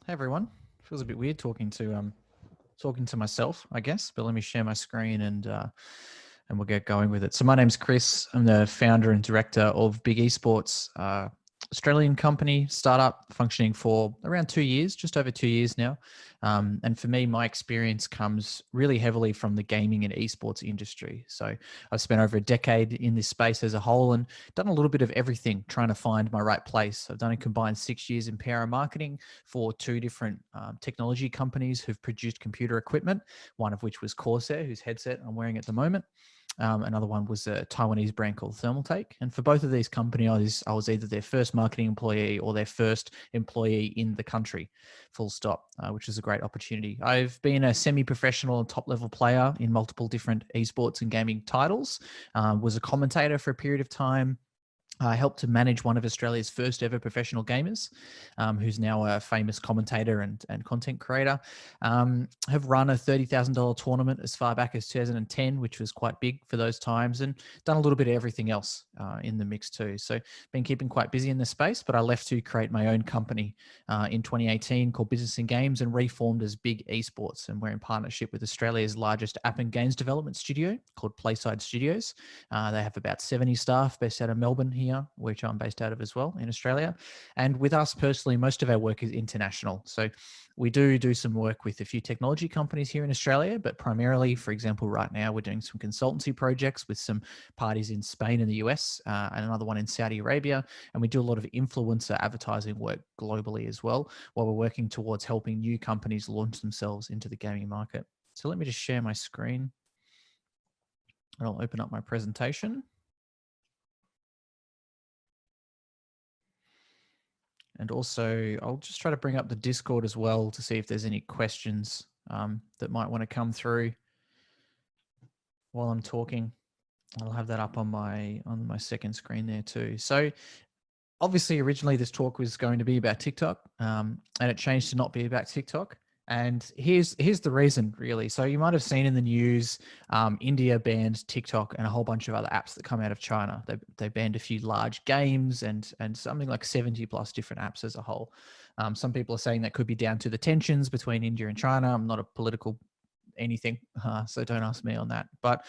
Hey everyone. Feels a bit weird talking to myself, I guess, but let me share my screen and we'll get going with it. So my name's Chris. I'm the founder and director of BIG Esports, Australian company, startup functioning for around 2 years, just over 2 years now. And for me, my experience comes really heavily from the gaming and esports industry. So I've spent over a decade in this space as a whole and done a little bit of everything trying to find my right place. I've done a combined 6 years in PR and marketing for two different technology companies who've produced computer equipment, one of which was Corsair, whose headset I'm wearing at the moment. Another one was a Taiwanese brand called Thermaltake. And for both of these companies, I was either their first marketing employee or their first employee in the country, full stop, which is a great opportunity. I've been a semi-professional and top-level player in multiple different esports and gaming titles, was a commentator for a period of time. I helped to manage one of Australia's first ever professional gamers, who's now a famous commentator and content creator. Have run a $30,000 tournament as far back as 2010, which was quite big for those times, and done a little bit of everything else in the mix too. So been keeping quite busy in this space, but I left to create my own company in 2018 called Business and Games and reformed as BIG Esports. And we're in partnership with Australia's largest app and games development studio called Playside Studios. They have about 70 staff based out of Melbourne here, which I'm based out of as well in Australia. And with us personally, most of our work is international. So we do some work with a few technology companies here in Australia, but primarily, for example, right now we're doing some consultancy projects with some parties in Spain and the US, and another one in Saudi Arabia. And we do a lot of influencer advertising work globally as well, while we're working towards helping new companies launch themselves into the gaming market. So let me just share my screen and I'll open up my presentation. And also, I'll just try to bring up the Discord as well to see if there's any questions that might want to come through while I'm talking. I'll have that up on my second screen there too. So obviously, originally this talk was going to be about TikTok, and it changed to not be about TikTok. And here's the reason, really. So you might have seen in the news, India banned TikTok and a whole bunch of other apps that come out of China. They banned a few large games and something like 70 plus different apps as a whole. Some people are saying that could be down to the tensions between India and China. I'm not a political anything, so don't ask me on that. But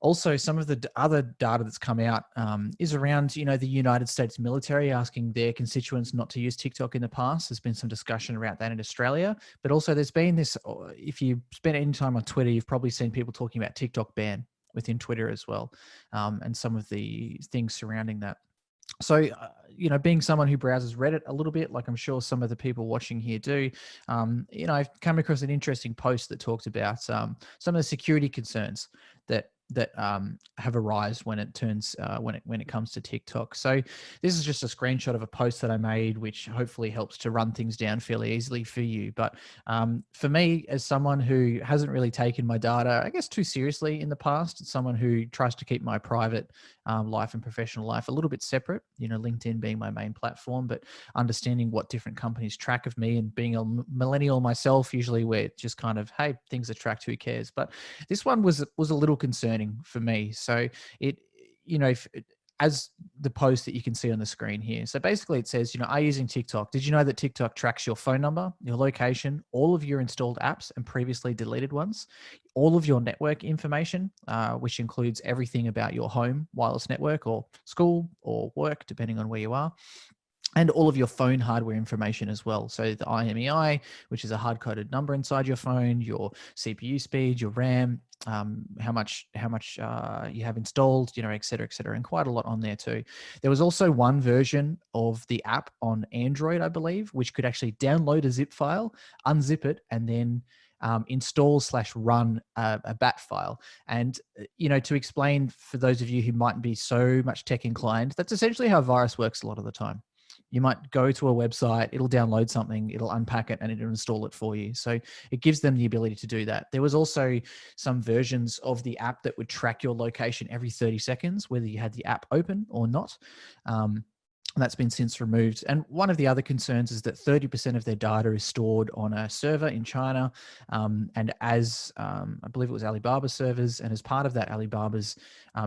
also, some of the other data that's come out is around, the United States military asking their constituents not to use TikTok in the past. There's been some discussion around that in Australia, but also there's been this, if you spend any time on Twitter, you've probably seen people talking about TikTok ban within Twitter as well, and some of the things surrounding that. So, being someone who browses Reddit a little bit, like I'm sure some of the people watching here do, I've come across an interesting post that talked about some of the security concerns that have arisen when it turns when it comes to TikTok. So this is just a screenshot of a post that I made, which hopefully helps to run things down fairly easily for you. But for me, as someone who hasn't really taken my data, I guess, too seriously in the past, someone who tries to keep my private life and professional life a little bit separate, LinkedIn being my main platform, but understanding what different companies track of me, and being a millennial myself, usually we're just kind of, hey, things are tracked, who cares? But this one was a little concerning for me. So as the post that you can see on the screen here. So basically it says, are you using TikTok? Did you know that TikTok tracks your phone number, your location, all of your installed apps and previously deleted ones, all of your network information, which includes everything about your home wireless network or school or work, depending on where you are, and all of your phone hardware information as well. So the IMEI, which is a hard-coded number inside your phone, your CPU speed, your RAM, how much you have installed, et cetera, and quite a lot on there too. There was also one version of the app on Android, I believe, which could actually download a zip file, unzip it, and then install/run a bat file. And, to explain for those of you who mightn't be so much tech inclined, that's essentially how a virus works a lot of the time. You might go to a website, it'll download something, it'll unpack it, and it'll install it for you. So it gives them the ability to do that. There was also some versions of the app that would track your location every 30 seconds, whether you had the app open or not. That's been since removed. And one of the other concerns is that 30% of their data is stored on a server in China. And as I believe it was Alibaba servers, and as part of that Alibaba's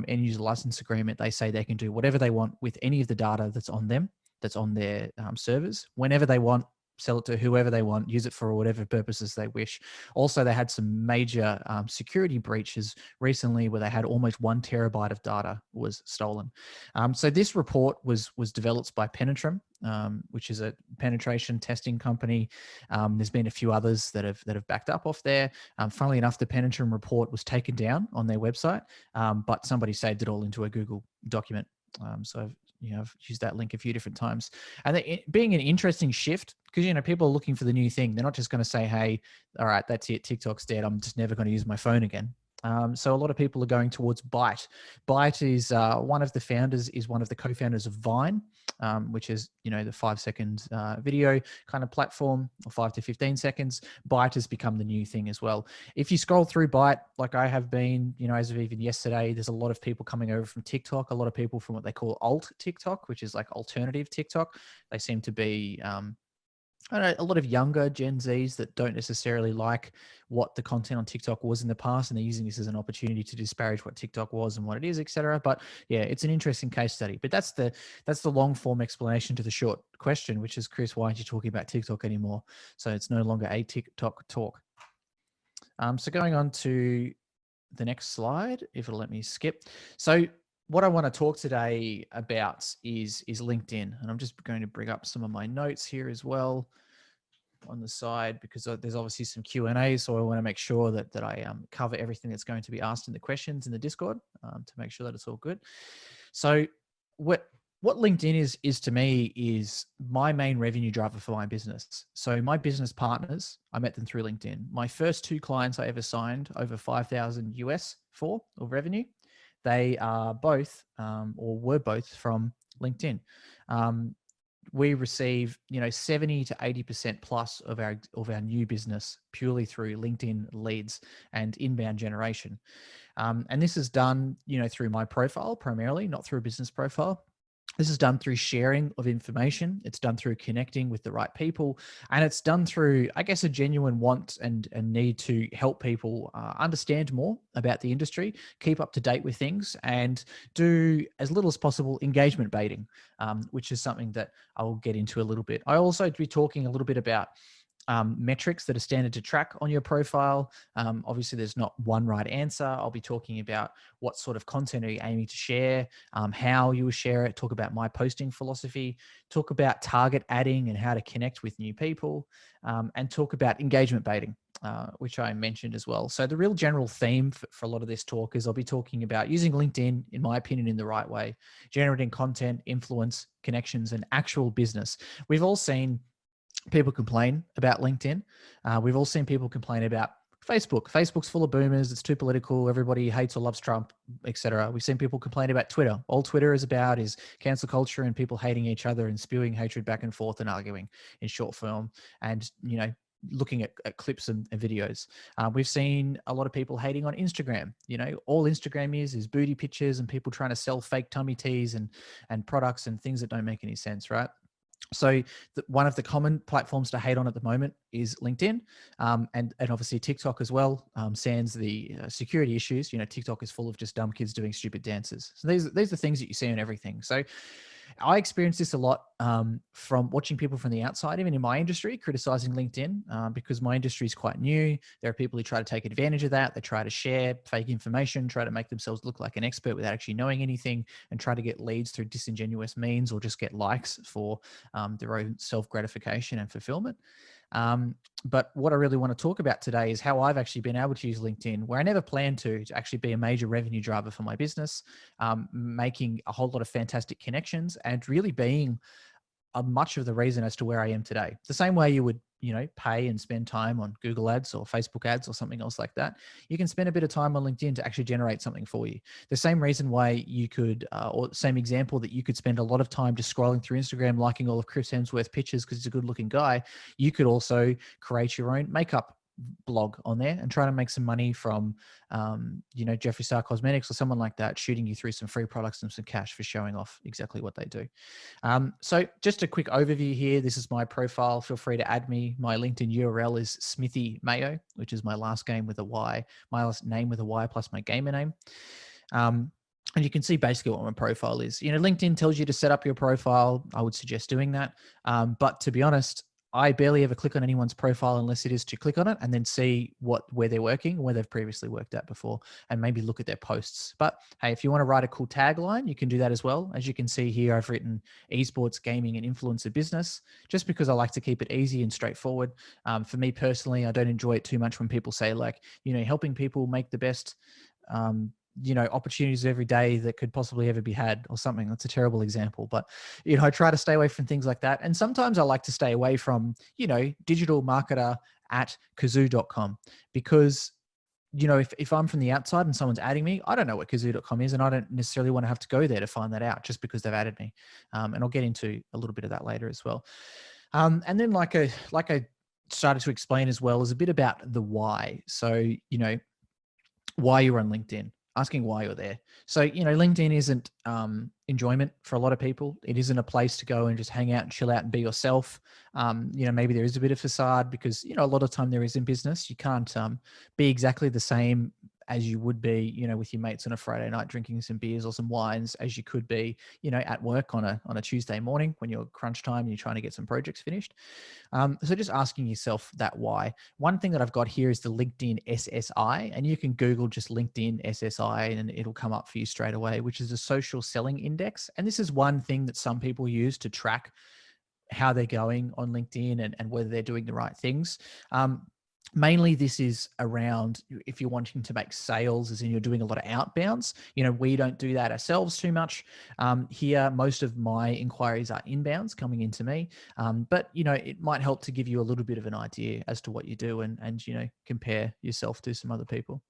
end user license agreement, they say they can do whatever they want with any of the data that's on them, that's on their servers, whenever they want, sell it to whoever they want, use it for whatever purposes they wish. Also, they had some major security breaches recently where they had almost 1 terabyte of data was stolen. So this report was developed by Penetrum, which is a penetration testing company. There's been a few others that have backed up off there. Funnily enough, the Penetrum report was taken down on their website, but somebody saved it all into a Google document. So I've used that link a few different times. And it being an interesting shift, because, people are looking for the new thing. They're not just going to say, hey, all right, that's it, TikTok's dead, I'm just never going to use my phone again. So a lot of people are going towards Byte. Byte is one of the founders, is one of the co-founders of Vine, which is, the 5-second video kind of platform, or 5 to 15 seconds. Byte has become the new thing as well. If you scroll through Byte, like I have been, as of even yesterday, there's a lot of people coming over from TikTok, a lot of people from what they call alt TikTok, which is like alternative TikTok. They seem to be I know a lot of younger Gen Zs that don't necessarily like what the content on TikTok was in the past, and they're using this as an opportunity to disparage what TikTok was and what it is, etc. But yeah, it's an interesting case study. But that's the long form explanation to the short question, which is, Chris, why aren't you talking about TikTok anymore? So it's no longer a TikTok talk. So going on to the next slide, if it'll let me skip. So what I want to talk today about is LinkedIn, and I'm just going to bring up some of my notes here as well on the side, because there's obviously some Q&A, so I want to make sure that I cover everything that's going to be asked in the questions in the Discord to make sure that it's all good. So what LinkedIn is to me is my main revenue driver for my business. So my business partners, I met them through LinkedIn. My first 2 clients I ever signed over 5,000 US for of revenue, they are both or were both from LinkedIn. We receive 70 to 80% plus of our new business purely through LinkedIn leads and inbound generation. And this is done through my profile primarily, not through a business profile. This is done through sharing of information. It's done through connecting with the right people. And it's done through, I guess, a genuine want and need to help people understand more about the industry, keep up to date with things, and do as little as possible engagement baiting, which is something that I will get into a little bit. I also be talking a little bit about metrics that are standard to track on your profile. Obviously, there's not one right answer. I'll be talking about what sort of content are you aiming to share, how you will share it, talk about my posting philosophy, talk about target adding and how to connect with new people, and talk about engagement baiting, which I mentioned as well. So the real general theme for a lot of this talk is I'll be talking about using LinkedIn, in my opinion, in the right way, generating content, influence, connections, and actual business. We've all seen people complain about LinkedIn. We've all seen people complain about Facebook. Facebook's full of boomers. It's too political. Everybody hates or loves Trump, etc. We've seen people complain about Twitter. All Twitter is about is cancel culture and people hating each other and spewing hatred back and forth and arguing in short form and, looking at clips and videos. We've seen a lot of people hating on Instagram. All Instagram is booty pictures and people trying to sell fake tummy teas and products and things that don't make any sense, right? So one of the common platforms to hate on at the moment is LinkedIn, and obviously TikTok as well. Sans the security issues, TikTok is full of just dumb kids doing stupid dances. So these are things that you see on everything. So I experienced this a lot from watching people from the outside, even in my industry, criticizing LinkedIn because my industry is quite new. There are people who try to take advantage of that. They try to share fake information, try to make themselves look like an expert without actually knowing anything, and try to get leads through disingenuous means or just get likes for their own self-gratification and fulfillment. But what I really want to talk about today is how I've actually been able to use LinkedIn, where I never planned to actually be a major revenue driver for my business, making a whole lot of fantastic connections and really being much of the reason as to where I am today. The same way you would, pay and spend time on Google ads or Facebook ads or something else like that. You can spend a bit of time on LinkedIn to actually generate something for you. The same reason why you could, or same example that you could spend a lot of time just scrolling through Instagram, liking all of Chris Hemsworth's pictures because he's a good looking guy. You could also create your own makeup blog on there and try to make some money from, Jeffree Star Cosmetics or someone like that, shooting you through some free products and some cash for showing off exactly what they do. So just a quick overview here. This is my profile. Feel free to add me. My LinkedIn URL is Smithy Mayo, which is my last name with a Y, my last name with a Y plus my gamer name. And you can see basically what my profile is. LinkedIn tells you to set up your profile. I would suggest doing that. But to be honest, I barely ever click on anyone's profile unless it is to click on it and then see where they're working, where they've previously worked at before, and maybe look at their posts. But hey, if you want to write a cool tagline, you can do that as well. As you can see here, I've written esports, gaming, and influencer business, just because I like to keep it easy and straightforward. For me personally, I don't enjoy it too much when people say like, helping people make the best opportunities every day that could possibly ever be had or something. That's a terrible example, but, I try to stay away from things like that. And sometimes I like to stay away from, digital marketer at kazoo.com, because, if I'm from the outside and someone's adding me, I don't know what kazoo.com is. And I don't necessarily want to have to go there to find that out just because they've added me. And I'll get into a little bit of that later as well. And then like I started to explain as well, is a bit about the why. So, why you're on LinkedIn, asking why you're there. So, LinkedIn isn't enjoyment for a lot of people. It isn't a place to go and just hang out and chill out and be yourself. Maybe there is a bit of facade because, a lot of time there is in business. You can't be exactly the same as you would be, with your mates on a Friday night drinking some beers or some wines as you could be, at work on a Tuesday morning when you're crunch time and you're trying to get some projects finished. So just asking yourself that why. One thing that I've got here is the LinkedIn SSI, and you can Google just LinkedIn SSI and it'll come up for you straight away, which is a social selling index. And this is one thing that some people use to track how they're going on LinkedIn and whether they're doing the right things. Mainly this is around if you're wanting to make sales, as in you're doing a lot of outbounds. We don't do that ourselves too much. Here, most of my inquiries are inbounds coming into me. But, it might help to give you a little bit of an idea as to what you do and compare yourself to some other people.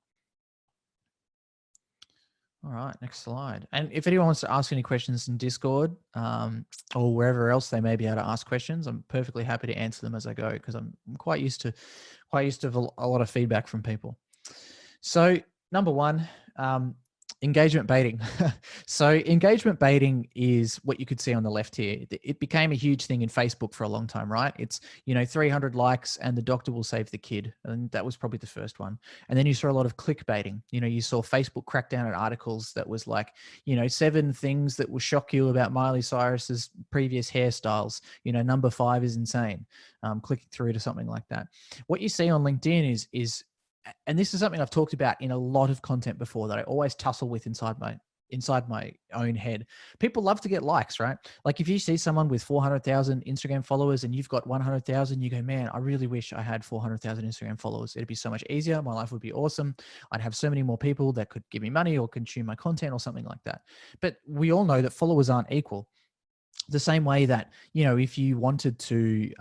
All right, next slide. And if anyone wants to ask any questions in Discord or wherever else they may be able to ask questions, I'm perfectly happy to answer them as I go because I'm quite used to a lot of feedback from people. So number one, engagement baiting. So engagement baiting is what you could see on the left here. It became a huge thing in Facebook for a long time, right? It's, 300 likes and the doctor will save the kid. And that was probably the first one. And then you saw a lot of clickbaiting. You saw Facebook crack down at articles that was like, 7 things that will shock you about Miley Cyrus's previous hairstyles. Number 5 is insane. Clicking through to something like that. What you see on LinkedIn is and this is something I've talked about in a lot of content before that I always tussle with inside my own head. People love to get likes, right? Like if you see someone with 400,000 Instagram followers and you've got 100,000, you go, man, I really wish I had 400,000 Instagram followers. It'd be so much easier. My life would be awesome. I'd have so many more people that could give me money or consume my content or something like that. But we all know that followers aren't equal. The same way that, if you wanted to,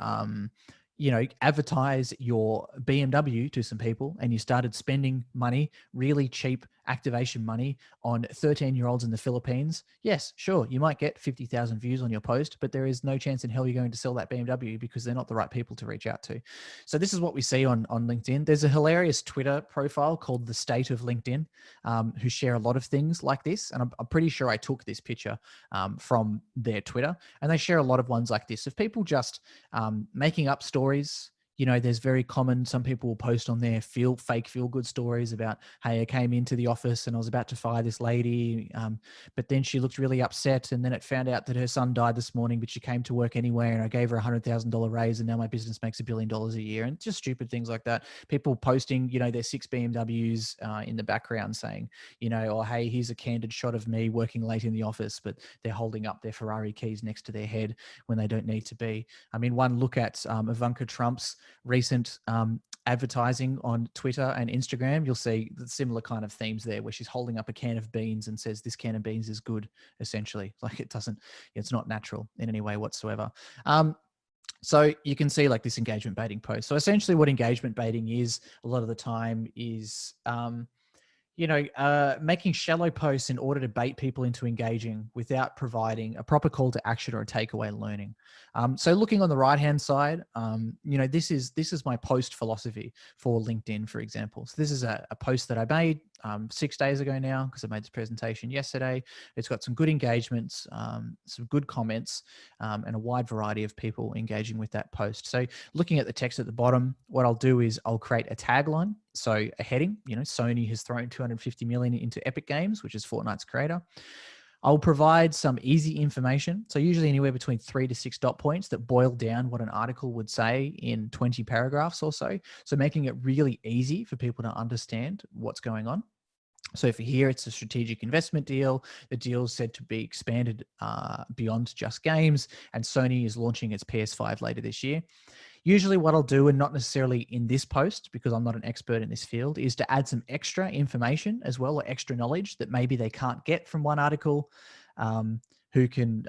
advertise your BMW to some people and you started spending money, really cheap activation money on 13-year-olds in the Philippines, yes, sure, you might get 50,000 views on your post, but there is no chance in hell you're going to sell that BMW because they're not the right people to reach out to. So this is what we see on LinkedIn. There's a hilarious Twitter profile called The State of LinkedIn, who share a lot of things like this. And I'm pretty sure I took this picture from their Twitter, and they share a lot of ones like this of people just making up stories. There's very common, some people will post on their fake feel-good stories about, hey, I came into the office and I was about to fire this lady, but then she looked really upset and then it found out that her son died this morning, but she came to work anyway and I gave her $100,000 raise and now my business makes $1 billion a year, and just stupid things like that. People posting, their 6 BMWs in the background saying, oh, hey, here's a candid shot of me working late in the office, but they're holding up their Ferrari keys next to their head when they don't need to be. I mean, one look at Ivanka Trump's recent advertising on Twitter and Instagram, you'll see the similar kind of themes there where she's holding up a can of beans and says, this can of beans is good, essentially. Like it's not natural in any way whatsoever. So you can see like this engagement baiting post. So essentially what engagement baiting is a lot of the time is, making shallow posts in order to bait people into engaging without providing a proper call to action or a takeaway learning. So looking on the right-hand side, this is my post philosophy for LinkedIn, for example. So this is a post that I made 6 days ago now because I made this presentation yesterday. It's got some good engagements, some good comments, and a wide variety of people engaging with that post. So looking at the text at the bottom, what I'll do is I'll create a tagline. So a heading, Sony has thrown 250 million into Epic Games, which is Fortnite's creator. I'll provide some easy information. So usually anywhere between 3 to 6 dot points that boil down what an article would say in 20 paragraphs or so. So making it really easy for people to understand what's going on. So for here, it's a strategic investment deal. The deal is said to be expanded beyond just games, and Sony is launching its PS5 later this year. Usually what I'll do, and not necessarily in this post because I'm not an expert in this field, is to add some extra information as well, or extra knowledge that maybe they can't get from one article, who can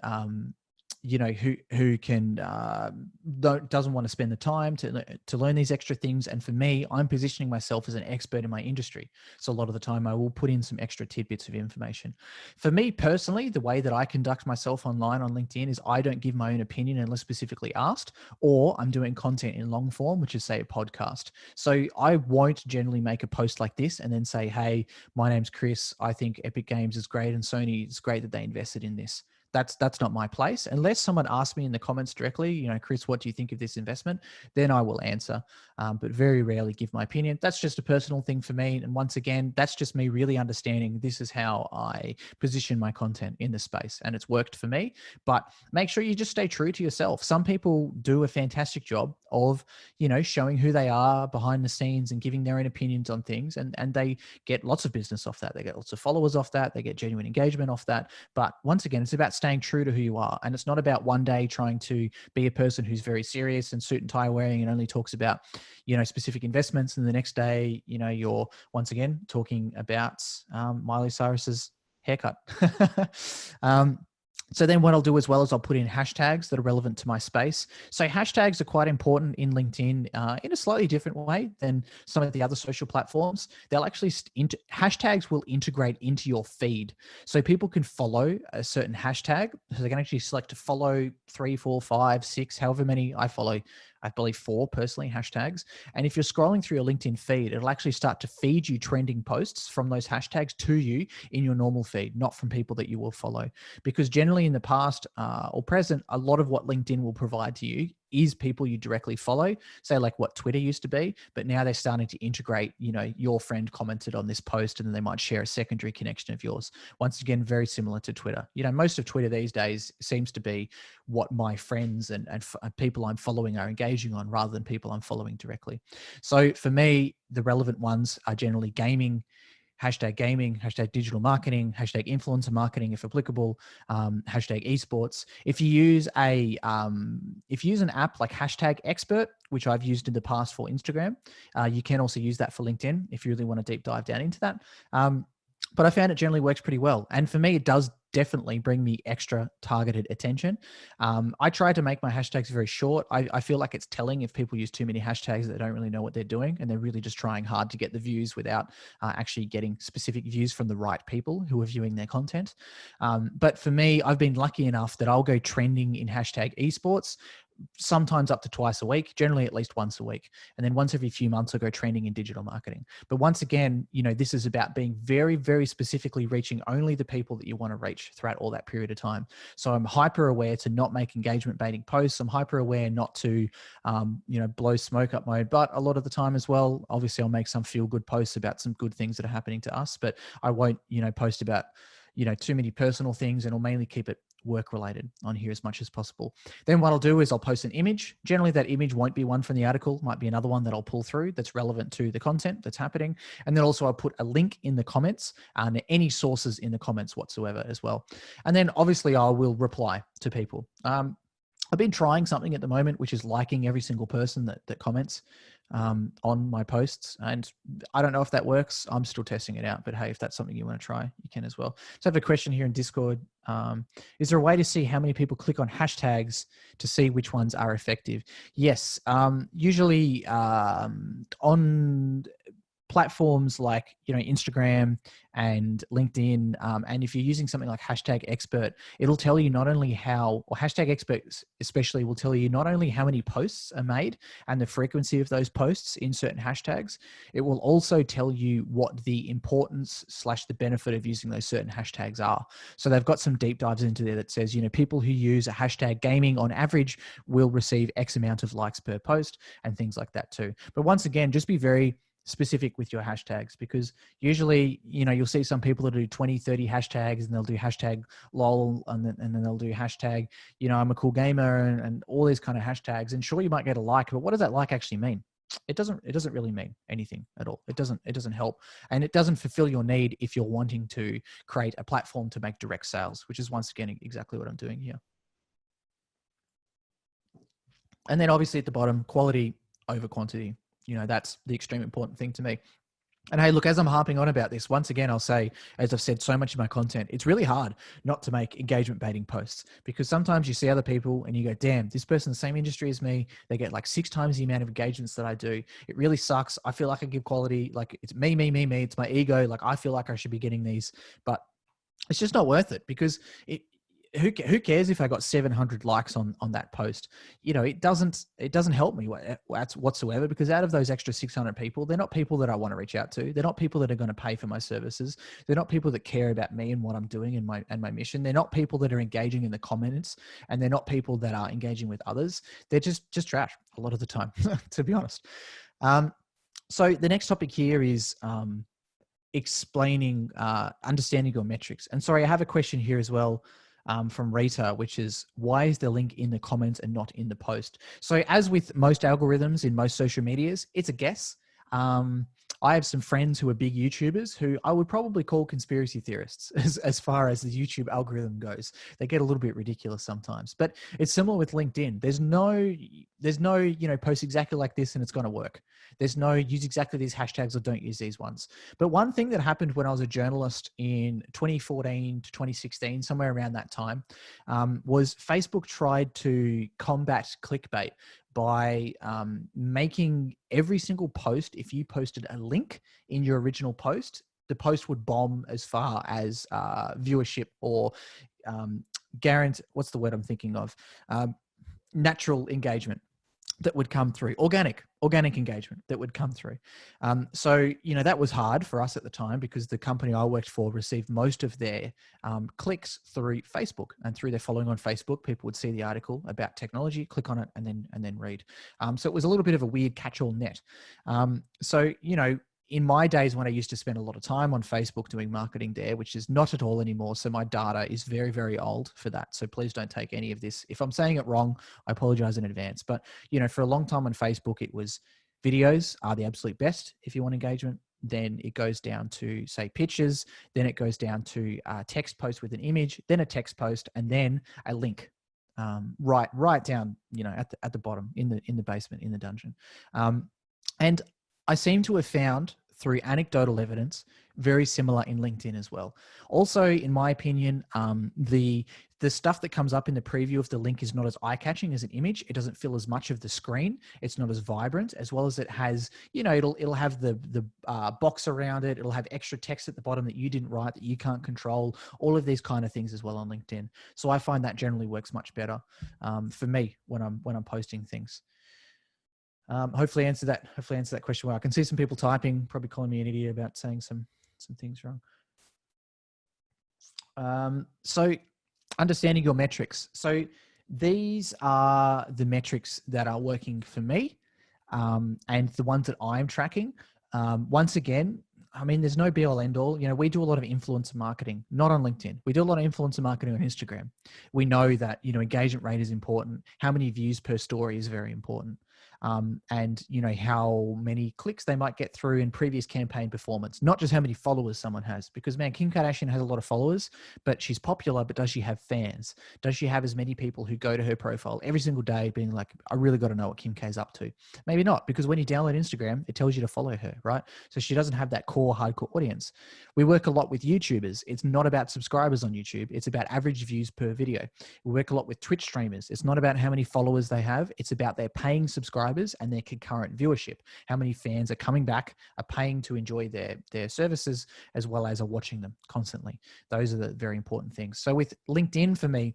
doesn't want to spend the time to learn these extra things. And for me, I'm positioning myself as an expert in my industry, so a lot of the time I will put in some extra tidbits of information. For me personally, the way that I conduct myself online on LinkedIn is I don't give my own opinion unless specifically asked, or I'm doing content in long form, which is say a podcast. So I won't generally make a post like this and then say, hey, my name's Chris, I think Epic Games is great and Sony, it's great that they invested in this. That's not my place. Unless someone asks me in the comments directly, Chris, what do you think of this investment? Then I will answer, but very rarely give my opinion. That's just a personal thing for me. And once again, that's just me really understanding this is how I position my content in the space, and it's worked for me. But make sure you just stay true to yourself. Some people do a fantastic job of, showing who they are behind the scenes and giving their own opinions on things. And they get lots of business off that. They get lots of followers off that. They get genuine engagement off that. But once again, it's about staying true to who you are. And it's not about one day trying to be a person who's very serious and suit and tie wearing and only talks about, specific investments. And the next day, you're once again talking about Miley Cyrus's haircut. So then what I'll do as well is I'll put in hashtags that are relevant to my space. So hashtags are quite important in LinkedIn in a slightly different way than some of the other social platforms. They'll actually, hashtags will integrate into your feed. So people can follow a certain hashtag. So they can actually select to follow 3, 4, 5, 6, however many I follow. I believe 4 personally hashtags. And if you're scrolling through your LinkedIn feed, it'll actually start to feed you trending posts from those hashtags to you in your normal feed, not from people that you will follow. Because generally in the past or present, a lot of what LinkedIn will provide to you is people you directly follow, say like what Twitter used to be, but now they're starting to integrate, your friend commented on this post and then they might share a secondary connection of yours. Once again, very similar to Twitter. Most of Twitter these days seems to be what my friends and people I'm following are engaging on rather than people I'm following directly. So for me, the relevant ones are generally gaming, hashtag digital marketing, hashtag influencer marketing, if applicable, hashtag esports. If you use an app like hashtag expert, which I've used in the past for Instagram, you can also use that for LinkedIn if you really want to deep dive down into that. But I found it generally works pretty well. And for me, it does definitely bring me extra targeted attention. I try to make my hashtags very short. I feel like it's telling if people use too many hashtags that they don't really know what they're doing and they're really just trying hard to get the views without actually getting specific views from the right people who are viewing their content. But for me, I've been lucky enough that I'll go trending in hashtag esports, sometimes up to twice a week, generally at least once a week. And then once every few months, I'll go trending in digital marketing. But once again, this is about being very, very specifically reaching only the people that you want to reach throughout all that period of time. So I'm hyper aware to not make engagement baiting posts. I'm hyper aware not to, blow smoke up my own butt a lot of the time as well. Obviously, I'll make some feel good posts about some good things that are happening to us, but I won't, post about, too many personal things, and I'll mainly keep it work related on here as much as possible. Then what I'll do is I'll post an image. Generally that image won't be one from the article, might be another one that I'll pull through that's relevant to the content that's happening. And then also I'll put a link in the comments and any sources in the comments whatsoever as well. And then obviously I will reply to people. I've been trying something at the moment, which is liking every single person that comments on my posts. And I don't know if that works. I'm still testing it out, but hey, if that's something you want to try, you can as well. So I have a question here in Discord. Is there a way to see how many people click on hashtags to see which ones are effective? Yes. Usually on platforms like, Instagram and LinkedIn. And if you're using something like hashtag expert, it'll tell you not only hashtag expert especially will tell you not only how many posts are made and the frequency of those posts in certain hashtags, it will also tell you what the importance / the benefit of using those certain hashtags are. So they've got some deep dives into there that says, people who use a hashtag gaming on average will receive X amount of likes per post and things like that too. But once again, just be very specific with your hashtags, because usually, you'll see some people that do 20, 30 hashtags, and they'll do hashtag lol, and then they'll do hashtag, I'm a cool gamer, and all these kind of hashtags. And sure, you might get a like, but what does that like actually mean? It doesn't really mean anything at all. It doesn't help. And it doesn't fulfill your need if you're wanting to create a platform to make direct sales, which is once again exactly what I'm doing here. And then obviously at the bottom, quality over quantity. That's the extreme important thing to me. And hey, look, as I'm harping on about this, once again, I'll say, as I've said so much in my content, it's really hard not to make engagement baiting posts, because sometimes you see other people and you go, damn, this person's the same industry as me. They get like 6 times the amount of engagements that I do. It really sucks. I feel like I give quality. Like it's me. It's my ego. Like I feel like I should be getting these, but it's just not worth it, because who cares if I got 700 likes on that post? It doesn't help me whatsoever, because out of those extra 600 people, they're not people that I want to reach out to. They're not people that are going to pay for my services. They're not people that care about me and what I'm doing and my mission. They're not people that are engaging in the comments, and they're not people that are engaging with others. They're just trash a lot of the time, to be honest. So the next topic here is explaining, understanding your metrics. And sorry, I have a question here as well. From Rita, which is, why is the link in the comments and not in the post? So as with most algorithms in most social medias, it's a guess. I have some friends who are big YouTubers who I would probably call conspiracy theorists as far as the YouTube algorithm goes. They get a little bit ridiculous sometimes, but it's similar with LinkedIn. There's no, post exactly like this and it's going to work. There's no use exactly these hashtags or don't use these ones. But one thing that happened when I was a journalist in 2014 to 2016, somewhere around that time, was Facebook tried to combat clickbait by making every single post, if you posted a link in your original post, the post would bomb as far as viewership or what's the word I'm thinking of? Natural engagement that would come through, organic engagement that would come through. So, that was hard for us at the time, because the company I worked for received most of their clicks through Facebook, and through their following on Facebook, people would see the article about technology, click on it, and then read. So it was a little bit of a weird catch-all net. So, in my days when I used to spend a lot of time on Facebook doing marketing there, which is not at all anymore. So my data is very, very old for that. So please don't take any of this. If I'm saying it wrong, I apologize in advance. But, for a long time on Facebook, it was videos are the absolute best if you want engagement. Then it goes down to, say, pictures. Then it goes down to a text post with an image, then a text post, and then a link. Right down, at the bottom in the basement, in the dungeon. And I seem to have found, through anecdotal evidence, very similar in LinkedIn as well. Also, in my opinion, the stuff that comes up in the preview of the link is not as eye-catching as an image. It doesn't fill as much of the screen. It's not as vibrant, as well as it has, it'll have the box around it. It'll have extra text at the bottom that you didn't write, that you can't control. All of these kind of things as well on LinkedIn. So I find that generally works much better for me when I'm posting things. Hopefully answer that question well. I can see some people typing, probably calling me an idiot about saying some things wrong. So understanding your metrics. So these are the metrics that are working for me, and the ones that I'm tracking. Once again, I mean, there's no be all end all. We do a lot of influencer marketing, not on LinkedIn. We do a lot of influencer marketing on Instagram. We know that, engagement rate is important. How many views per story is very important. And how many clicks they might get through in previous campaign performance, not just how many followers someone has. Because man, Kim Kardashian has a lot of followers, but she's popular, but does she have fans? Does she have as many people who go to her profile every single day being like, I really got to know what Kim K's up to? Maybe not, because when you download Instagram, it tells you to follow her, right? So she doesn't have that core hardcore audience. We work a lot with YouTubers. It's not about subscribers on YouTube. It's about average views per video. We work a lot with Twitch streamers. It's not about how many followers they have. It's about their paying subscribers and their concurrent viewership. How many fans are coming back, are paying to enjoy their services, as well as are watching them constantly. Those are the very important things. So with LinkedIn, for me,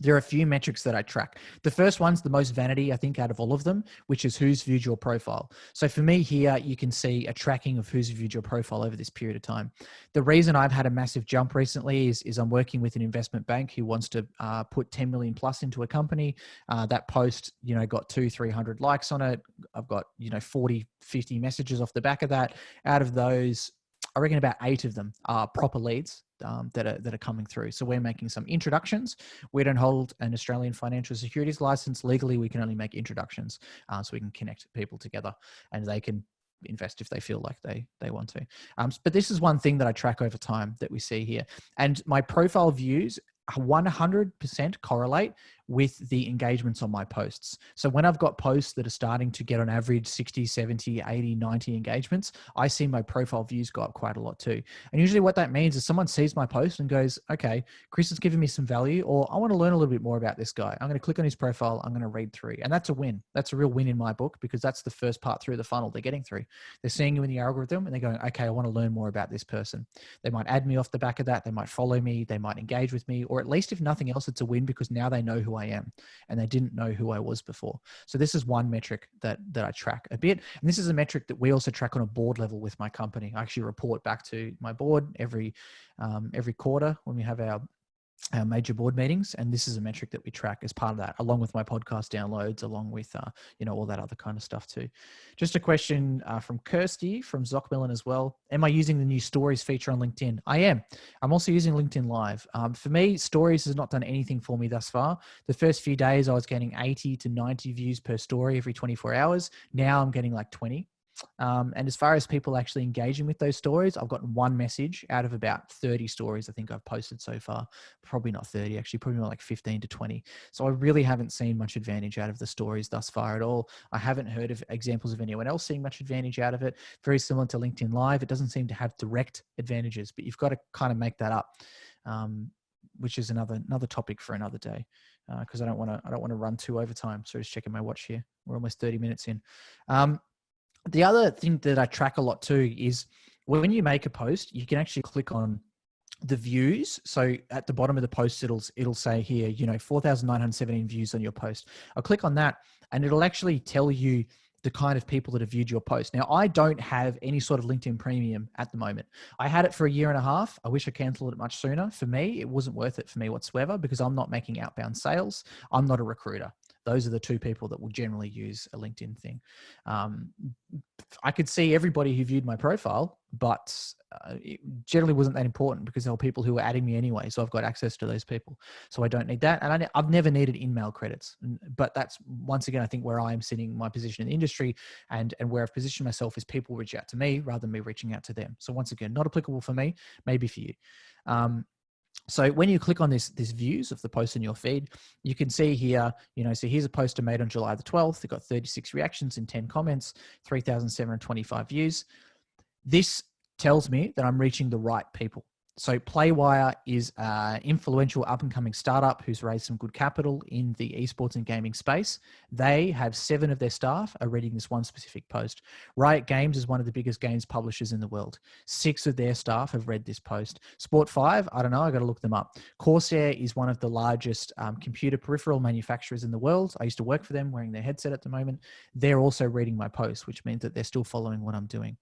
there are a few metrics that I track. The first one's the most vanity, I think, out of all of them, which is who's viewed your profile. So for me here, you can see a tracking of who's viewed your profile over this period of time. The reason I've had a massive jump recently is I'm working with an investment bank who wants to put 10 million plus into a company. That post, got 200-300 likes on it. I've got, 40-50 messages off the back of that. Out of those, I reckon about 8 of them are proper leads that are coming through. So we're making some introductions. We don't hold an Australian financial securities license. Legally, we can only make introductions, so we can connect people together, and they can invest if they feel like they want to. But this is one thing that I track over time that we see here. And my profile views 100% correlate with the engagements on my posts. So when I've got posts that are starting to get on average 60, 70, 80, 90 engagements, I see my profile views go up quite a lot too. And usually what that means is someone sees my post and goes, okay, Chris has given me some value, or I want to learn a little bit more about this guy. I'm going to click on his profile. I'm going to read through. And that's a win. That's a real win in my book, because that's the first part through the funnel they're getting through. They're seeing you in the algorithm and they're going, okay, I want to learn more about this person. They might add me off the back of that. They might follow me. They might engage with me, or at least if nothing else, it's a win because now they know who I am and they didn't know who I was before. So this is one metric that I track a bit. And this is a metric that we also track on a board level with my company. I actually report back to my board every quarter when we have our major board meetings. And this is a metric that we track as part of that, along with my podcast downloads, along with, all that other kind of stuff too. Just a question from Kirsty from Zockmillan as well. Am I using the new stories feature on LinkedIn? I am. I'm also using LinkedIn Live. For me, stories has not done anything for me thus far. The first few days I was getting 80 to 90 views per story every 24 hours. Now I'm getting like 20. And as far as people actually engaging with those stories, I've gotten one message out of about 30 stories I think I've posted so far. Probably not 30, actually, probably more like 15 to 20. So I really haven't seen much advantage out of the stories thus far at all. I haven't heard of examples of anyone else seeing much advantage out of it. Very similar to LinkedIn Live. It doesn't seem to have direct advantages, but you've got to kind of make that up, which is another topic for another day. Because I don't want to run too over time. So just checking my watch here. We're almost 30 minutes in. The other thing that I track a lot too is when you make a post, you can actually click on the views. So at the bottom of the post, it'll say here, 4,917 views on your post. I'll click on that and it'll actually tell you the kind of people that have viewed your post. Now, I don't have any sort of LinkedIn premium at the moment. I had it for a year and a half. I wish I canceled it much sooner. For me, it wasn't worth it for me whatsoever because I'm not making outbound sales. I'm not a recruiter. Those are the two people that will generally use a LinkedIn thing. I could see everybody who viewed my profile, but it generally wasn't that important because there were people who were adding me anyway. So I've got access to those people. So I don't need that. And I've never needed email credits. But that's, once again, I think where I am sitting, my position in the industry and where I've positioned myself is people reach out to me rather than me reaching out to them. So once again, not applicable for me, maybe for you. So when you click on this views of the post in your feed, you can see here, so here's a post I made on July the 12th. It got 36 reactions and 10 comments, 3,725 views. This tells me that I'm reaching the right people. So Playwire is an influential up-and-coming startup who's raised some good capital in the esports and gaming space. They have 7 of their staff are reading this one specific post. Riot Games is one of the biggest games publishers in the world. 6 of their staff have read this post. Sport5, I don't know, I got to look them up. Corsair is one of the largest computer peripheral manufacturers in the world. I used to work for them, wearing their headset at the moment. They're also reading my post, which means that they're still following what I'm doing.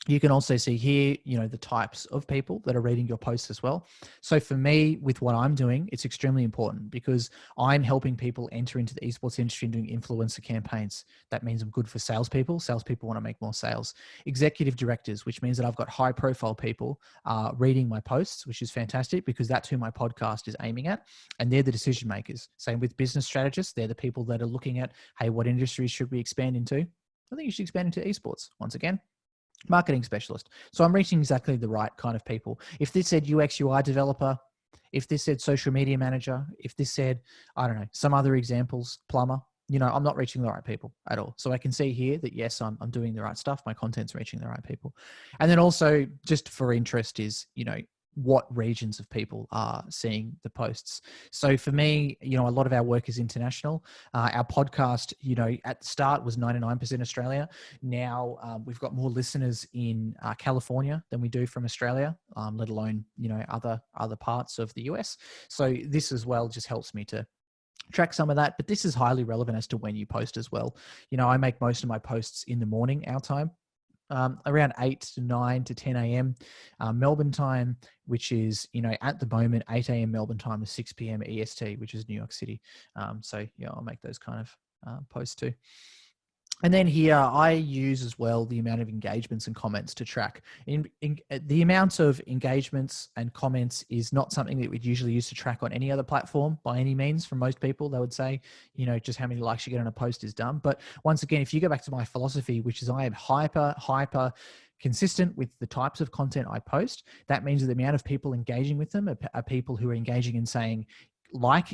You can also see here, the types of people that are reading your posts as well. So for me, with what I'm doing, it's extremely important because I'm helping people enter into the esports industry and doing influencer campaigns. That means I'm good for salespeople. Salespeople want to make more sales. Executive directors, which means that I've got high profile people reading my posts, which is fantastic because that's who my podcast is aiming at. And they're the decision makers. Same with business strategists. They're the people that are looking at, hey, what industries should we expand into? I think you should expand into esports once again. Marketing specialist. So I'm reaching exactly the right kind of people. If this said UX UI developer, if this said social media manager, if this said, I don't know, some other examples, plumber, I'm not reaching the right people at all. So I can see here that yes, I'm doing the right stuff. My content's reaching the right people. And then also just for interest is, what regions of people are seeing the posts. So for me, a lot of our work is international. Our podcast, at the start was 99% Australia. Now we've got more listeners in California than we do from Australia, let alone, other parts of the US. So this as well just helps me to track some of that, but this is highly relevant as to when you post as well. I make most of my posts in the morning, our time. Around 8 to 9 to 10 a.m. Melbourne time, which is, at the moment, 8 a.m. Melbourne time to 6 p.m. EST, which is New York City. So, I'll make those kind of posts too. And then here I use as well the amount of engagements and comments to track. The amount of engagements and comments is not something that we'd usually use to track on any other platform by any means. For most people, they would say, just how many likes you get on a post is done. But once again, if you go back to my philosophy, which is I am hyper consistent with the types of content I post, that means that the amount of people engaging with them are people who are engaging and saying,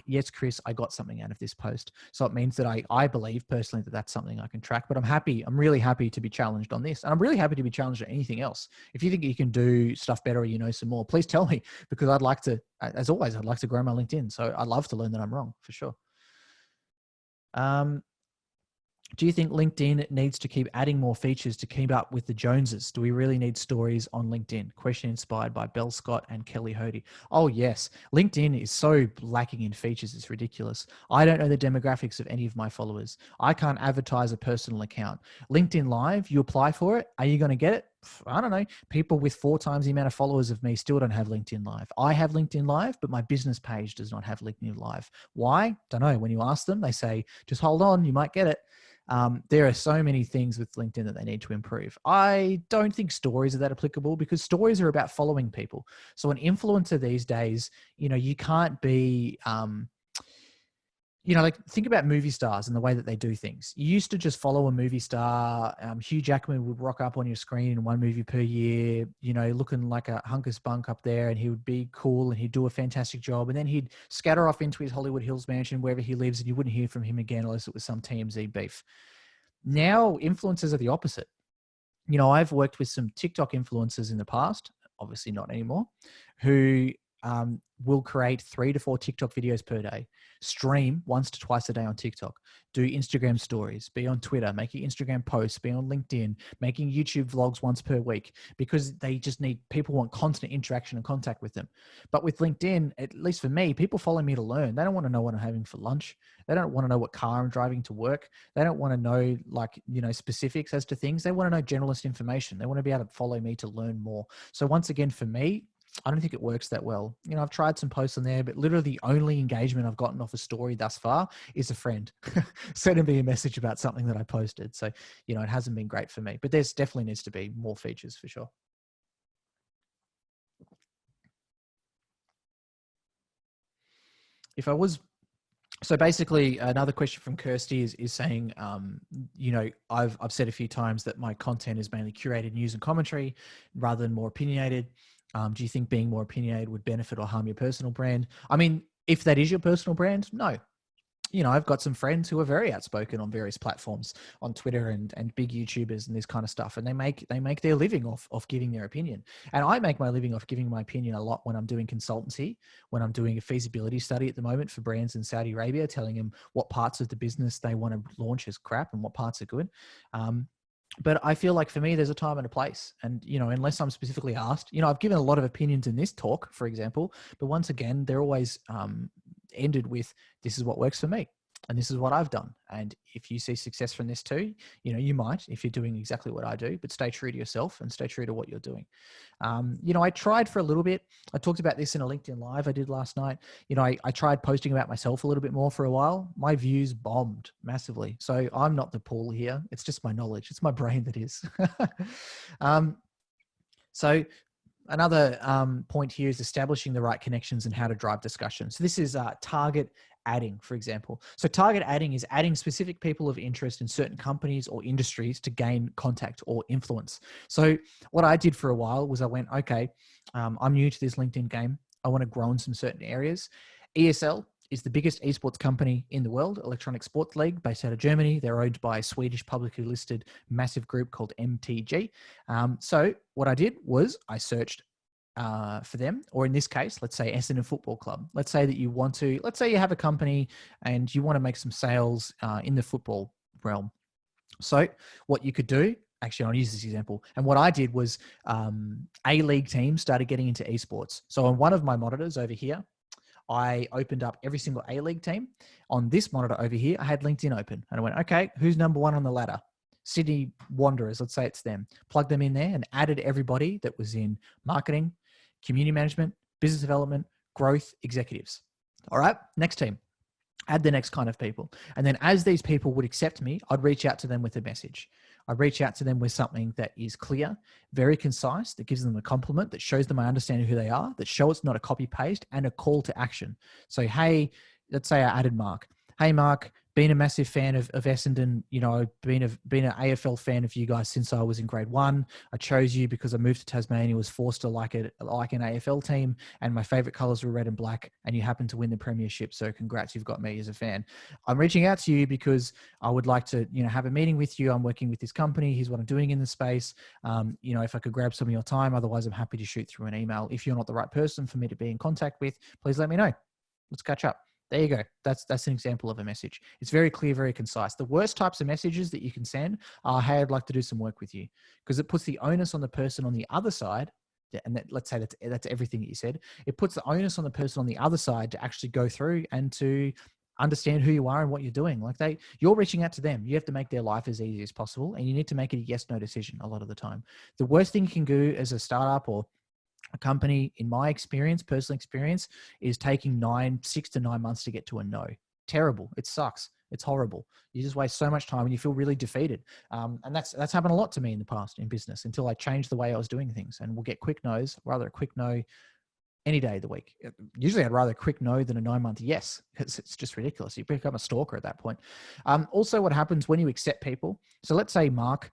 yes, Chris, I got something out of this post. So it means that I believe personally that that's something I can track, but I'm really happy to be challenged on this. And I'm really happy to be challenged on anything else. If you think you can do stuff better or some more, please tell me, because I'd like to, as always, I'd like to grow my LinkedIn. So I'd love to learn that I'm wrong for sure. Do you think LinkedIn needs to keep adding more features to keep up with the Joneses? Do we really need stories on LinkedIn? Question inspired by Bell Scott and Kelly Hody. Oh, yes. LinkedIn is so lacking in features. It's ridiculous. I don't know the demographics of any of my followers. I can't advertise a personal account. LinkedIn Live, you apply for it. Are you going to get it? I don't know. People with 4 times the amount of followers of me still don't have LinkedIn Live. I have LinkedIn Live, but my business page does not have LinkedIn Live. Why? Don't know. When you ask them, they say, just hold on, you might get it. There are so many things with LinkedIn that they need to improve. I don't think stories are that applicable because stories are about following people. So an influencer these days, you can't be, think about movie stars and the way that they do things. You used to just follow a movie star. Hugh Jackman would rock up on your screen in one movie per year, looking like a hunk of spunk up there, and he would be cool and he'd do a fantastic job. And then he'd scatter off into his Hollywood Hills mansion, wherever he lives, and you wouldn't hear from him again unless it was some TMZ beef. Now, influencers are the opposite. I've worked with some TikTok influencers in the past, obviously not anymore, who will create 3 to 4 TikTok videos per day, stream once to twice a day on TikTok, do Instagram stories, be on Twitter, making Instagram posts, be on LinkedIn, making YouTube vlogs once per week, because they just people want constant interaction and contact with them. But with LinkedIn, at least for me, people follow me to learn. They don't want to know what I'm having for lunch. They don't want to know what car I'm driving to work. They don't want to know specifics as to things. They want to know generalist information. They want to be able to follow me to learn more. So once again, for me, I don't think it works that well. I've tried some posts on there, but literally the only engagement I've gotten off a story thus far is a friend sending me a message about something that I posted. So, it hasn't been great for me, but there's definitely needs to be more features for sure. So basically, another question from Kirsty is saying, I've said a few times that my content is mainly curated news and commentary rather than more opinionated. Do you think being more opinionated would benefit or harm your personal brand? I mean, if that is your personal brand, no. I've got some friends who are very outspoken on various platforms, on Twitter and big YouTubers and this kind of stuff. And they make their living off giving their opinion. And I make my living off giving my opinion a lot when I'm doing consultancy, when I'm doing a feasibility study at the moment for brands in Saudi Arabia, telling them what parts of the business they want to launch as crap and what parts are good. But I feel like for me, there's a time and a place. And, unless I'm specifically asked, I've given a lot of opinions in this talk, for example, but once again, they're always ended with, this is what works for me. And this is what I've done. And if you see success from this too, you might, if you're doing exactly what I do, but stay true to yourself and stay true to what you're doing. I tried for a little bit. I talked about this in a LinkedIn Live I did last night. I tried posting about myself a little bit more for a while. My views bombed massively. So I'm not the pool here. It's just my knowledge. It's my brain that is. So another point here is establishing the right connections and how to drive discussion. So this is target adding, for example. So target adding is adding specific people of interest in certain companies or industries to gain contact or influence. So what I did for a while was I went, okay, I'm new to this LinkedIn game. I want to grow in some certain areas. ESL is the biggest esports company in the world, Electronic Sports League, based out of Germany. They're owned by a Swedish publicly listed massive group called MTG. So what I did was I searched for them, or in this case, let's say Essendon Football Club. Let's say that you want to, let's say you have a company and you want to make some sales in the football realm. So what you could do, actually, I'll use this example. And what I did was A-League teams started getting into esports. So on one of my monitors over here, I opened up every single A-League team. On this monitor over here, I had LinkedIn open. And I went, okay, who's number one on the ladder? Sydney Wanderers, let's say it's them. Plug them in there and added everybody that was in marketing, community management, business development, growth, executives. All right, next team. Add the next kind of people. And then as these people would accept me, I'd reach out to them with a message. I'd reach out to them with something that is clear, very concise, that gives them a compliment, that shows them I understand who they are, that shows it's not a copy paste, and a call to action. So, hey, let's say I added Mark. Hey, Mark, been a massive fan of Essendon. You know, been an AFL fan of you guys since I was in grade 1. I chose you because I moved to Tasmania, was forced to like an AFL team, and my favorite colours were red and black, and you happened to win the premiership. So congrats, you've got me as a fan. I'm reaching out to you because I would like to, have a meeting with you. I'm working with this company. Here's what I'm doing in the space. If I could grab some of your time, otherwise I'm happy to shoot through an email. If you're not the right person for me to be in contact with, please let me know. Let's catch up. There you go. That's an example of a message. It's very clear, very concise. The worst types of messages that you can send are, hey, I'd like to do some work with you, because it puts the onus on the person on the other side. And let's say that's everything that you said. It puts the onus on the person on the other side to actually go through and to understand who you are and what you're doing. You're reaching out to them. You have to make their life as easy as possible, and you need to make it a yes/no decision a lot of the time. The worst thing you can do as a startup or a company, in my experience, personal experience, is taking 6 to 9 months to get to a no. Terrible. It sucks. It's horrible. You just waste so much time and you feel really defeated. And that's happened a lot to me in the past in business, until I changed the way I was doing things. And we'll get quick no's, rather a quick no any day of the week. Usually I'd rather a quick no than a 9-month yes. It's just ridiculous. You become a stalker at that point. Also, what happens when you accept people. So let's say Mark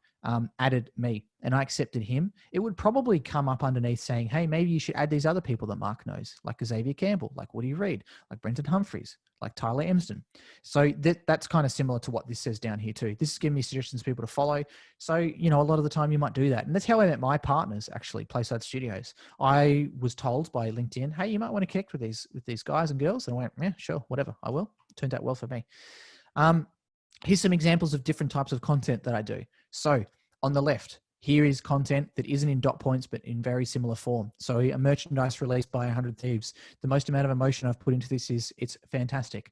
added me and I accepted him. It would probably come up underneath saying, hey, maybe you should add these other people that Mark knows, like Xavier Campbell, like Woody Reed, like Brenton Humphreys, like Tyler Emsden. So that's kind of similar to what this says down here too. This is giving me suggestions for people to follow. So, a lot of the time you might do that. And that's how I met my partners, actually, Playside Studios. I was told by LinkedIn, hey, you might want to connect with these guys and girls. And I went, yeah, sure, whatever, I will. It turned out well for me. Here's some examples of different types of content that I do. So on the left, here is content that isn't in dot points, but in very similar form. So a merchandise released by 100 Thieves. The most amount of emotion I've put into this is it's fantastic.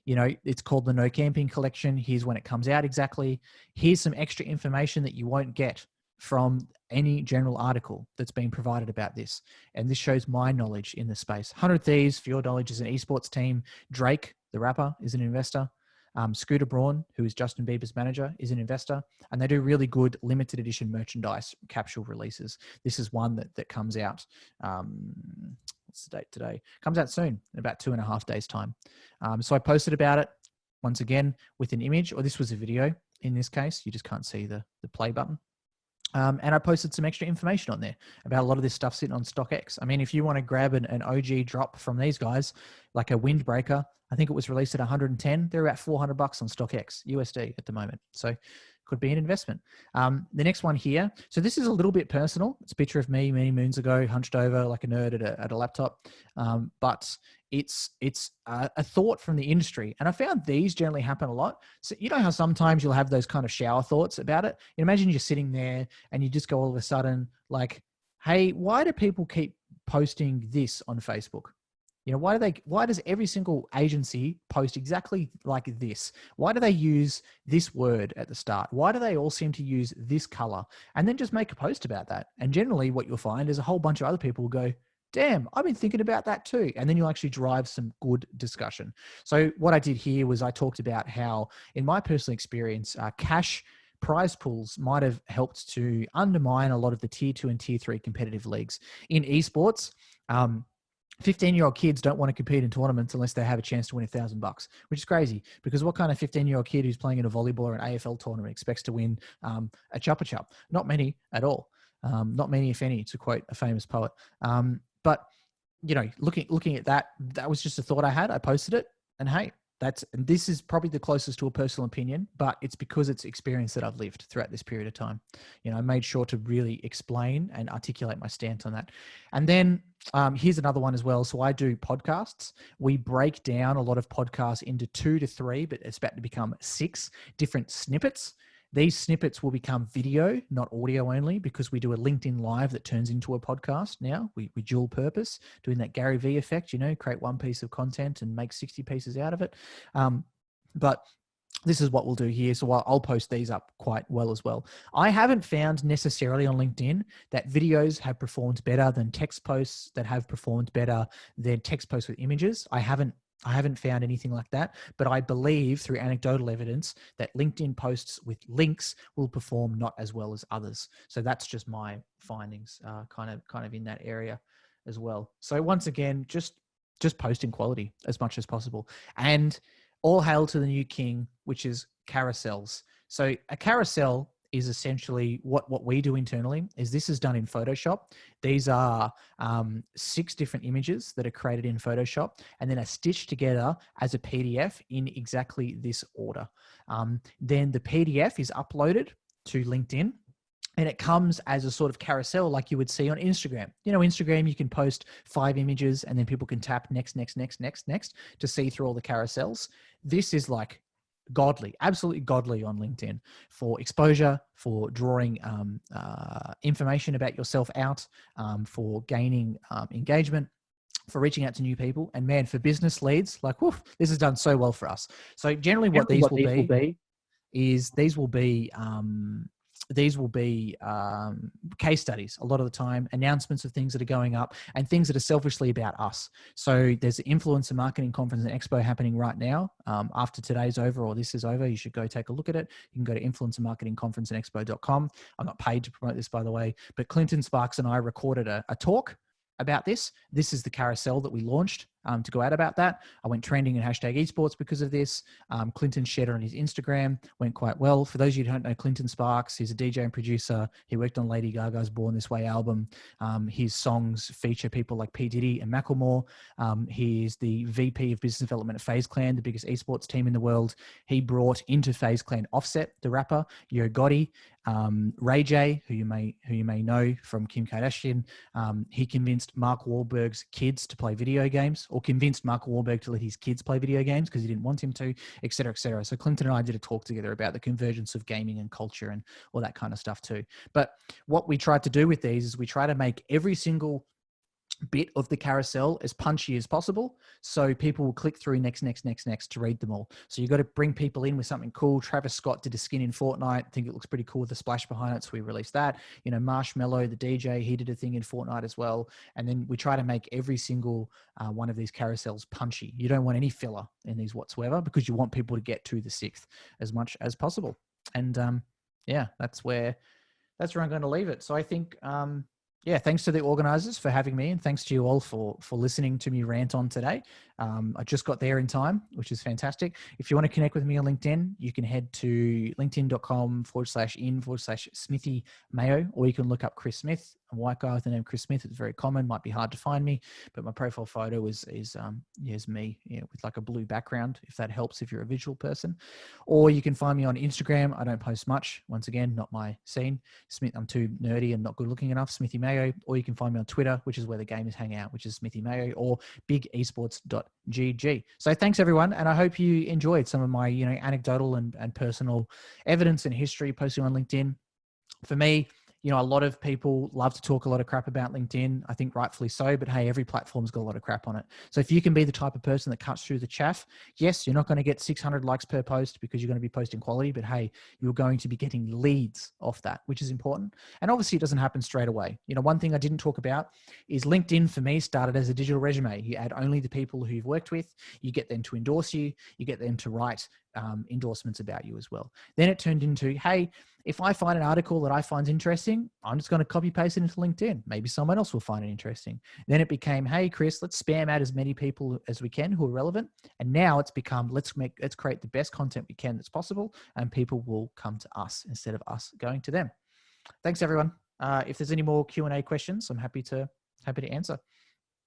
It's called the No Camping Collection. Here's when it comes out exactly. Here's some extra information that you won't get from any general article that's been provided about this. And this shows my knowledge in the space. 100 Thieves, for your knowledge, is an esports team. Drake, the rapper, is an investor. Scooter Braun, who is Justin Bieber's manager, is an investor, and they do really good limited edition merchandise capsule releases. This is one that comes out. What's the date today? Comes out soon, in about 2.5 days' time. So I posted about it once again with an image, or this was a video in this case. You just can't see the play button. And I posted some extra information on there about a lot of this stuff sitting on StockX. I mean, if you want to grab an OG drop from these guys, like a windbreaker, I think it was released at 110. They're about $400 on StockX USD at the moment. So could be an investment. The next one here. So this is a little bit personal. It's a picture of me many moons ago, hunched over like a nerd at a laptop. But it's a thought from the industry. And I found these generally happen a lot. So you know how sometimes you'll have those kind of shower thoughts about it? Imagine you're sitting there and you just go all of a sudden like, hey, why do people keep posting this on Facebook? Why does every single agency post exactly like this? Why do they use this word at the start? Why do they all seem to use this color? And then just make a post about that. And generally what you'll find is a whole bunch of other people will go, damn, I've been thinking about that too. And then you'll actually drive some good discussion. So what I did here was I talked about how, in my personal experience, cash prize pools might have helped to undermine a lot of the tier 2 and tier 3 competitive leagues. In esports, 15-year-old kids don't want to compete in tournaments unless they have a chance to win $1,000, which is crazy, because what kind of 15-year-old kid who's playing in a volleyball or an AFL tournament expects to win a chupa chup? Not many at all. Not many, if any, to quote a famous poet. But looking at that was just a thought I had. I posted it, and hey, And this is probably the closest to a personal opinion, but it's because it's experience that I've lived throughout this period of time. I made sure to really explain and articulate my stance on that. And then here's another one as well. So I do podcasts. We break down a lot of podcasts into 2 to 3, but it's about to become 6 different snippets. These snippets will become video, not audio only, because we do a LinkedIn Live that turns into a podcast now. We dual purpose, doing that Gary Vee effect, create one piece of content and make 60 pieces out of it. But this is what we'll do here. So I'll post these up quite well as well. I haven't found necessarily on LinkedIn that videos have performed better than text posts that have performed better than text posts with images. I haven't found anything like that, but I believe through anecdotal evidence that LinkedIn posts with links will perform not as well as others. So that's just my findings, kind of in that area as well. So once again, just posting quality as much as possible, and all hail to the new king, which is carousels. So a carousel is essentially what we do internally. This is done in Photoshop. These are 6 different images that are created in Photoshop and then are stitched together as a PDF in exactly this order. Then the PDF is uploaded to LinkedIn, and it comes as a sort of carousel like you would see on Instagram. Instagram, you can post 5 images and then people can tap next to see through all the carousels. This is like godly, absolutely godly on LinkedIn for exposure, for drawing information about yourself out, for gaining engagement, for reaching out to new people. And man, for business leads, like, woof, this has done so well for us. So generally what these will be is these will be case studies a lot of the time, announcements of things that are going up and things that are selfishly about us. So there's an influencer marketing conference and expo happening right now. After today's over or this is over, you should go take a look at it. You can go to influencermarketingconferenceandexpo.com. I'm not paid to promote this, by the way, but Clinton Sparks and I recorded a talk about this. This is the carousel that we launched to go out about that. I went trending in #esports because of this. Clinton shared it on his Instagram, went quite well. For those of you who don't know Clinton Sparks, he's a DJ and producer. He worked on Lady Gaga's Born This Way album. His songs feature people like P. Diddy and Macklemore. He is the VP of Business Development at FaZe Clan, the biggest esports team in the world. He brought into FaZe Clan Offset, the rapper, Yo Gotti, Ray J, who you may know from Kim Kardashian. He convinced Mark Wahlberg's kids to play video games, or convinced Mark Wahlberg to let his kids play video games because he didn't want him to, et cetera, et cetera. So Clinton and I did a talk together about the convergence of gaming and culture and all that kind of stuff too. But what we tried to do with these is we try to make every single bit of the carousel as punchy as possible, so people will click through next to read them all. So you've got to bring people in with something cool. Travis Scott did a skin in Fortnite. I think it looks pretty cool with the splash behind it, so we released that. Marshmello, the DJ, he did a thing in Fortnite as well. And then we try to make every single one of these carousels punchy. You don't want any filler in these whatsoever, because you want people to get to the 6th as much as possible. And yeah, that's where I'm going to leave it. So I think yeah, thanks to the organizers for having me, and thanks to you all for listening to me rant on today. I just got there in time, which is fantastic. If you want to connect with me on LinkedIn, you can head to linkedin.com/in/Smithy Mayo, or you can look up Chris Smith, a white guy with the name Chris Smith. It's very common, might be hard to find me, but my profile photo is me, with like a blue background, if that helps, if you're a visual person. Or you can find me on Instagram. I don't post much. Once again, not my scene. I'm too nerdy and not good looking enough, Smithy Mayo. Or you can find me on Twitter, which is where the gamers hang out, which is Smithy Mayo, or BigEsports.gg. So thanks everyone, and I hope you enjoyed some of my anecdotal and personal evidence and history posting on LinkedIn. For me, a lot of people love to talk a lot of crap about LinkedIn. I think rightfully so, but hey, every platform's got a lot of crap on it. So if you can be the type of person that cuts through the chaff, yes, you're not going to get 600 likes per post because you're going to be posting quality, but hey, you're going to be getting leads off that, which is important. And obviously it doesn't happen straight away. One thing I didn't talk about is LinkedIn for me started as a digital resume. You add only the people who you've worked with, you get them to endorse you, you get them to write endorsements about you as well. Then it turned into, hey, if I find an article that I find interesting, I'm just going to copy paste it into LinkedIn. Maybe someone else will find it interesting. Then it became, hey, Chris, let's spam out as many people as we can who are relevant. And now it's become, let's create the best content we can that's possible, and people will come to us instead of us going to them. Thanks everyone. If there's any more Q&A questions, I'm happy to answer.